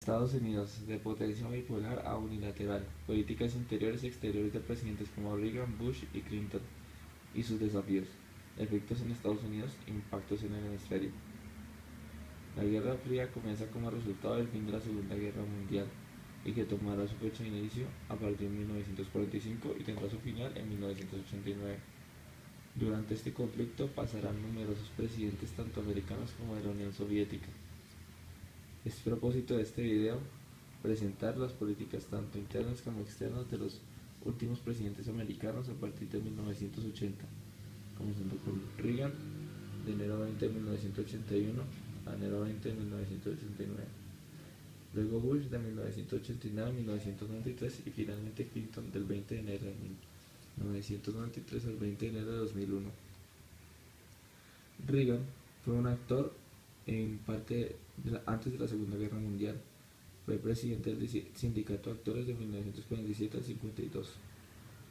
Estados Unidos, de potencia bipolar a unilateral, políticas interiores y exteriores de presidentes como Reagan, Bush y Clinton, y sus desafíos, efectos en Estados Unidos, impactos en el hemisferio. La Guerra Fría comienza como resultado del fin de la Segunda Guerra Mundial y que tomará su fecha de inicio a partir de 1945 y tendrá su final en 1989. Durante este conflicto pasarán numerosos presidentes tanto americanos como de la Unión Soviética. Es propósito de este video presentar las políticas tanto internas como externas de los últimos presidentes americanos a partir de 1980, comenzando con Reagan de enero 20 de 1981 a enero 20 de 1989, luego Bush de 1989 a 1993 y finalmente Clinton del 20 de enero de 1993 al 20 de enero de 2001. Reagan fue un actor en parte antes de la Segunda Guerra Mundial. Fue presidente del Sindicato de Actores de 1947 al 52.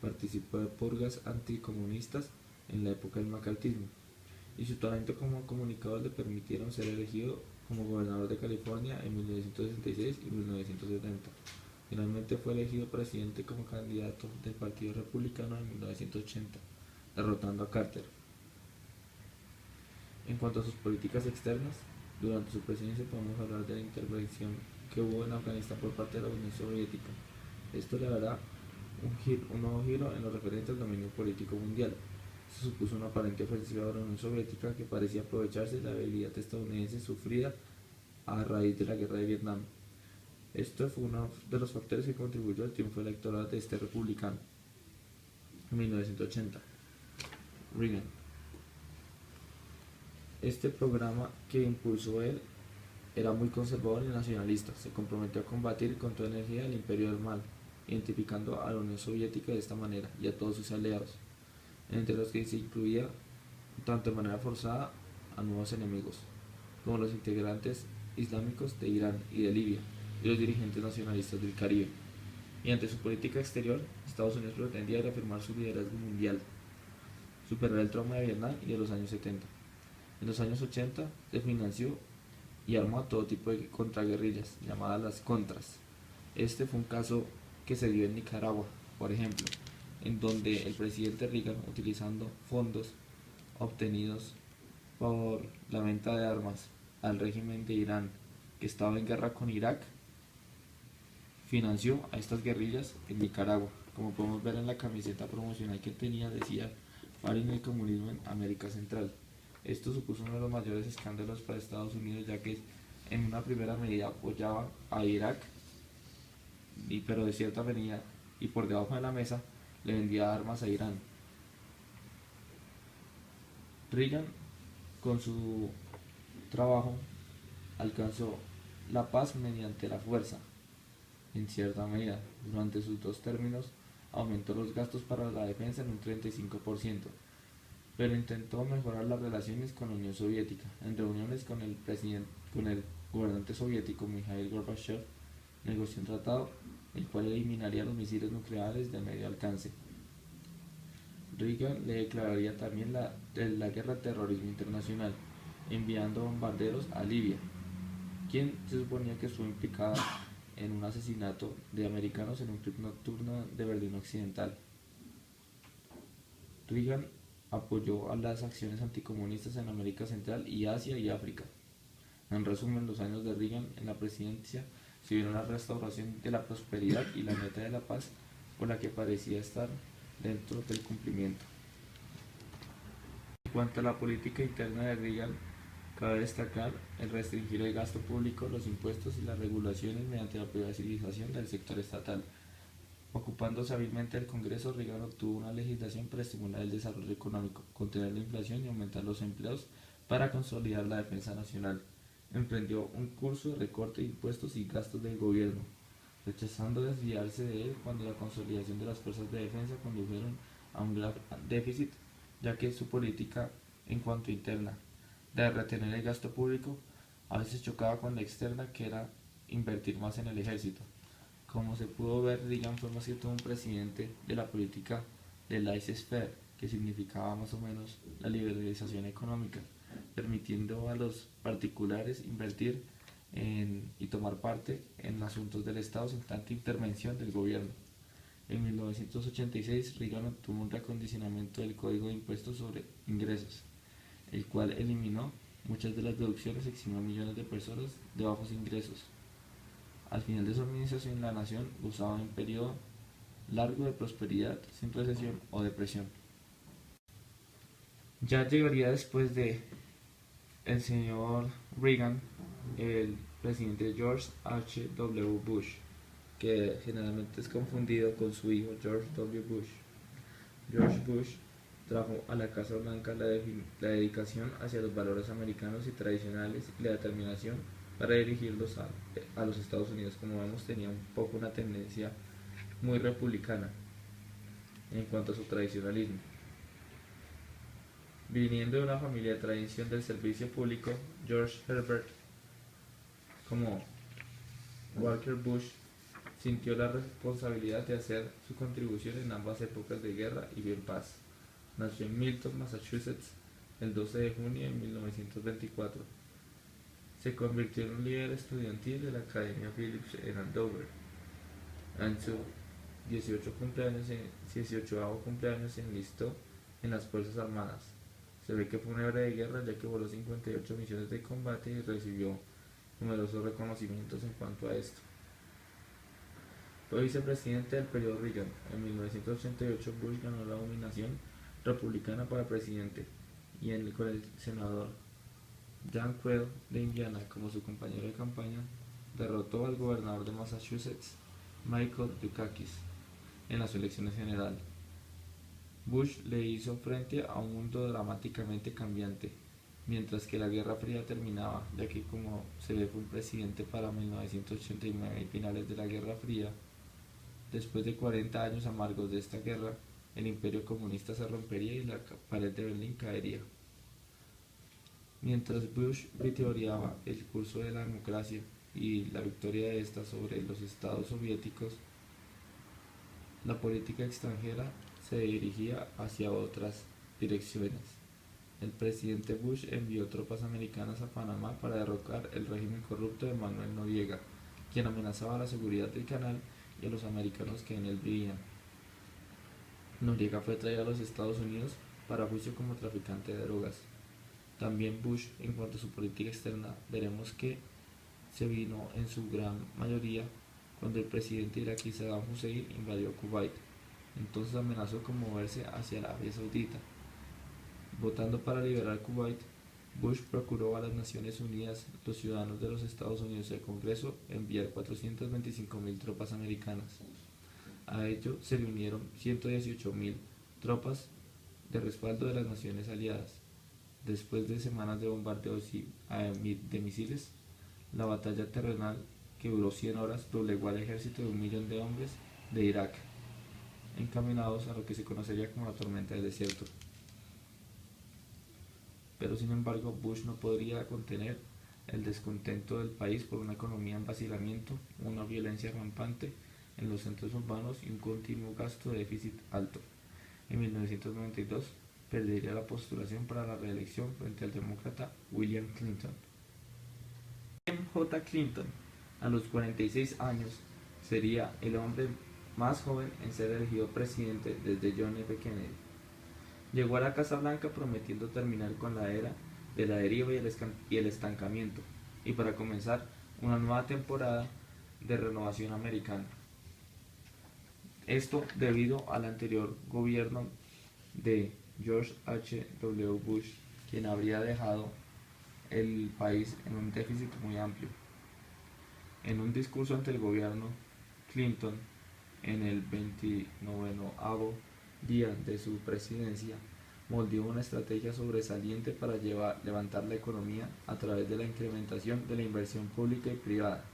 Participó de purgas anticomunistas en la época del macartismo, y su talento como comunicador le permitieron ser elegido como gobernador de California en 1966 y 1970. Finalmente fue elegido presidente como candidato del Partido Republicano en 1980, derrotando a Carter. En cuanto a sus políticas externas, durante su presidencia podemos hablar de la intervención que hubo en Afganistán por parte de la Unión Soviética. Esto le dará un nuevo giro en lo referente al dominio político mundial. Se supuso una aparente ofensiva de la Unión Soviética que parecía aprovecharse de la debilidad estadounidense sufrida a raíz de la guerra de Vietnam. Esto fue uno de los factores que contribuyó al triunfo electoral de este republicano. En 1980, Reagan. Este programa que impulsó él era muy conservador y nacionalista. Se comprometió a combatir con toda energía el imperio del mal, identificando a la Unión Soviética de esta manera y a todos sus aliados, entre los que se incluía, tanto de manera forzada, a nuevos enemigos, como los integrantes islámicos de Irán y de Libia, y los dirigentes nacionalistas del Caribe. Y ante su política exterior, Estados Unidos pretendía reafirmar su liderazgo mundial, superar el trauma de Vietnam y de los años 70. En los años 80 se financió y armó a todo tipo de contraguerrillas, llamadas las contras. Este fue un caso que se dio en Nicaragua, por ejemplo, en donde el presidente Reagan, utilizando fondos obtenidos por la venta de armas al régimen de Irán, que estaba en guerra con Irak, financió a estas guerrillas en Nicaragua. Como podemos ver en la camiseta promocional que tenía, decía: "Paren el comunismo en América Central". Esto supuso uno de los mayores escándalos para Estados Unidos, ya que en una primera medida apoyaba a Irak, pero de cierta medida y por debajo de la mesa le vendía armas a Irán. Reagan, con su trabajo, alcanzó la paz mediante la fuerza. En cierta medida, durante sus dos términos, aumentó los gastos para la defensa en un 35%, pero intentó mejorar las relaciones con la Unión Soviética. En reuniones con el gobernante soviético Mikhail Gorbachev, negoció un tratado el cual eliminaría los misiles nucleares de medio alcance. Reagan le declararía también la guerra al terrorismo internacional, enviando bombarderos a Libia, quien se suponía que estuvo implicada en un asesinato de americanos en un club nocturno de Berlín Occidental. Reagan apoyó a las acciones anticomunistas en América Central y Asia y África. En resumen, los años de Reagan en la presidencia se vieron la restauración de la prosperidad y la meta de la paz, por la que parecía estar dentro del cumplimiento. En cuanto a la política interna de Reagan, cabe destacar el restringir el gasto público, los impuestos y las regulaciones mediante la privatización del sector estatal. Ocupándose hábilmente del Congreso, Reagan obtuvo una legislación para estimular el desarrollo económico, contener la inflación y aumentar los empleos para consolidar la defensa nacional. Emprendió un curso de recorte de impuestos y gastos del gobierno, rechazando desviarse de él cuando la consolidación de las fuerzas de defensa condujeron a un gran déficit, ya que su política en cuanto interna de retener el gasto público a veces chocaba con la externa, que era invertir más en el ejército. Como se pudo ver, Reagan fue más que todo un presidente de la política del laissez-faire, que significaba más o menos la liberalización económica, permitiendo a los particulares invertir y tomar parte en asuntos del Estado sin tanta intervención del gobierno. En 1986, Reagan obtuvo un reacondicionamiento del Código de Impuestos sobre Ingresos, el cual eliminó muchas de las deducciones y eximió a millones de personas de bajos ingresos. Al final de su administración, la nación gozaba de un periodo largo de prosperidad, sin recesión o depresión. Ya llegaría después de el señor Reagan, el presidente George H. W. Bush, que generalmente es confundido con su hijo George W. Bush. George Bush trajo a la Casa Blanca la dedicación hacia los valores americanos y tradicionales y la determinación para dirigirlos a los Estados Unidos. Como vemos, tenía un poco una tendencia muy republicana en cuanto a su tradicionalismo. Viniendo de una familia de tradición del servicio público, George Herbert, como Walker Bush, sintió la responsabilidad de hacer su contribución en ambas épocas de guerra y bien paz. Nació en Milton, Massachusetts, el 12 de junio de 1924. Se convirtió en un líder estudiantil de la Academia Phillips en Andover. En su 18º cumpleaños se enlistó en las Fuerzas Armadas. Se ve que fue un héroe de guerra, ya que voló 58 misiones de combate y recibió numerosos reconocimientos en cuanto a esto. Fue vicepresidente del periodo Reagan. En 1988 Bush ganó la nominación republicana para presidente y con el senador Dan Quayle de Indiana como su compañero de campaña, derrotó al gobernador de Massachusetts, Michael Dukakis, en las elecciones generales. Bush le hizo frente a un mundo dramáticamente cambiante, mientras que la Guerra Fría terminaba, ya que como se ve fue un presidente para 1989 y finales de la Guerra Fría. Después de 40 años amargos de esta guerra, el imperio comunista se rompería y la pared de Berlín caería. Mientras Bush vitoreaba el curso de la democracia y la victoria de esta sobre los estados soviéticos, la política extranjera se dirigía hacia otras direcciones. El presidente Bush envió tropas americanas a Panamá para derrocar el régimen corrupto de Manuel Noriega, quien amenazaba la seguridad del canal y a los americanos que en él vivían. Noriega fue traído a los Estados Unidos para juicio como traficante de drogas. También Bush, en cuanto a su política externa, veremos que se vino en su gran mayoría cuando el presidente iraquí Saddam Hussein invadió Kuwait. Entonces amenazó con moverse hacia Arabia Saudita. Votando para liberar Kuwait, Bush procuró a las Naciones Unidas, los ciudadanos de los Estados Unidos y el Congreso enviar 425.000 tropas americanas. A ello se le unieron 118.000 tropas de respaldo de las naciones aliadas. Después de semanas de bombardeos de misiles, la batalla terrenal, que duró 100 horas, doblegó al ejército de 1.000.000 de hombres de Irak, encaminados a lo que se conocería como la tormenta del desierto. Pero sin embargo, Bush no podría contener el descontento del país por una economía en vacilamiento, una violencia rampante en los centros urbanos y un continuo gasto de déficit alto. En 1992 perdería la postulación para la reelección frente al demócrata William Clinton. William J. Clinton, a los 46 años, sería el hombre más joven en ser elegido presidente desde John F. Kennedy. Llegó a la Casa Blanca prometiendo terminar con la era de la deriva y el estancamiento, y para comenzar una nueva temporada de renovación americana. Esto debido al anterior gobierno de George H. W. Bush, quien habría dejado el país en un déficit muy amplio. En un discurso ante el gobierno, Clinton, en el 29º día de su presidencia, moldeó una estrategia sobresaliente para levantar la economía a través de la incrementación de la inversión pública y privada,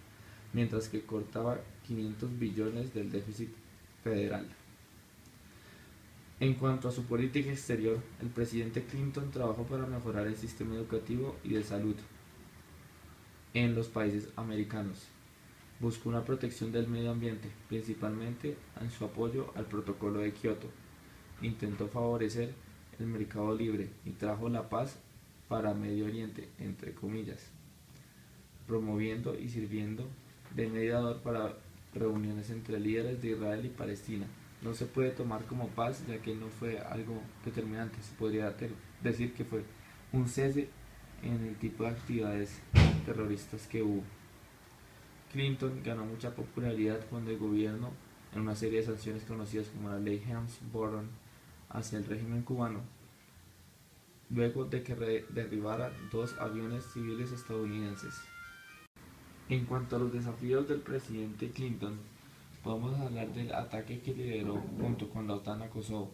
mientras que cortaba 500 billones del déficit federal. En cuanto a su política exterior, el presidente Clinton trabajó para mejorar el sistema educativo y de salud en los países americanos. Buscó una protección del medio ambiente, principalmente en su apoyo al Protocolo de Kioto. Intentó favorecer el mercado libre y trajo la paz para Medio Oriente, entre comillas. promoviendo y sirviendo de mediador para reuniones entre líderes de Israel y Palestina. No se puede tomar como paz, ya que no fue algo determinante. Se podría decir que fue un cese en el tipo de actividades terroristas que hubo. Clinton ganó mucha popularidad cuando el gobierno, en una serie de sanciones conocidas como la ley Helms-Burton hacia el régimen cubano, luego de que derribara dos aviones civiles estadounidenses. En cuanto a los desafíos del presidente Clinton, podemos hablar del ataque que lideró junto con la OTAN a Kosovo.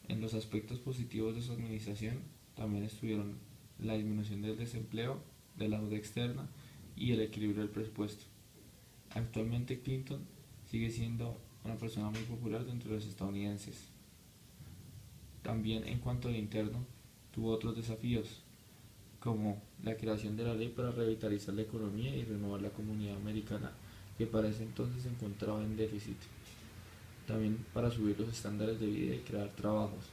En los aspectos positivos de su administración también estuvieron la disminución del desempleo, de la deuda externa y el equilibrio del presupuesto. Actualmente Clinton sigue siendo una persona muy popular dentro de los estadounidenses. También en cuanto al interno, tuvo otros desafíos, como la creación de la ley para revitalizar la economía y renovar la comunidad americana, que para ese entonces se encontraba en déficit. También para subir los estándares de vida y crear trabajos,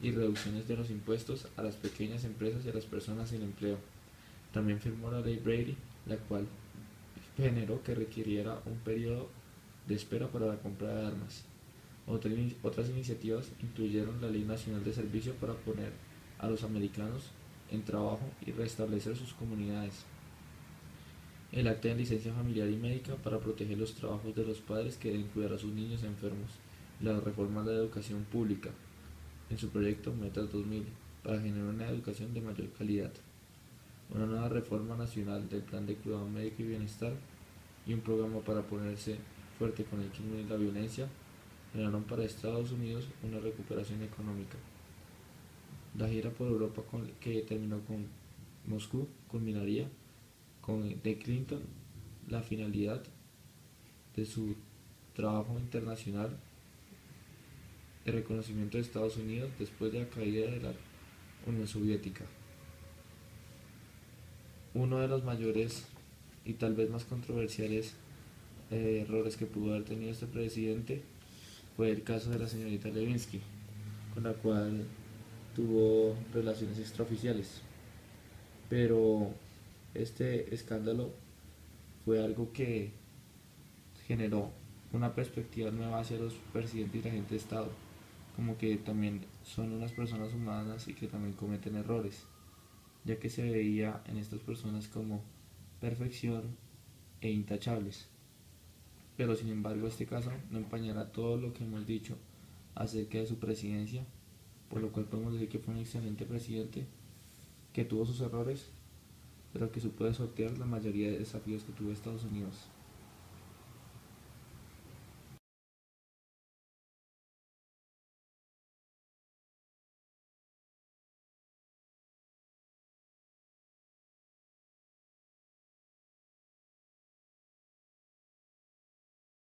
y reducciones de los impuestos a las pequeñas empresas y a las personas sin empleo. También firmó la ley Brady, la cual generó que requiriera un periodo de espera para la compra de armas. Otras iniciativas incluyeron la Ley Nacional de Servicio para poner a los americanos en trabajo y restablecer sus comunidades. El acta de licencia familiar y médica para proteger los trabajos de los padres que deben cuidar a sus niños enfermos. La reforma de la educación pública, en su proyecto Metas 2000, para generar una educación de mayor calidad. Una nueva reforma nacional del plan de cuidado médico y bienestar y un programa para ponerse fuerte con el crimen y la violencia generaron para Estados Unidos una recuperación económica. La gira por Europa que terminó con Moscú culminaría con de Clinton la finalidad de su trabajo internacional de reconocimiento de Estados Unidos después de la caída de la Unión Soviética. Uno de los mayores y tal vez más controversiales errores que pudo haber tenido este presidente fue el caso de la señorita Levinsky, con la cual tuvo relaciones extraoficiales. Pero este escándalo fue algo que generó una perspectiva nueva hacia los presidentes y la gente de Estado, como que también son unas personas humanas y que también cometen errores, ya que se veía en estas personas como perfección e intachables. Pero sin embargo este caso no empañará todo lo que hemos dicho acerca de su presidencia, por lo cual podemos decir que fue un excelente presidente, que tuvo sus errores, pero que supo sortear la mayoría de desafíos que tuvo Estados Unidos.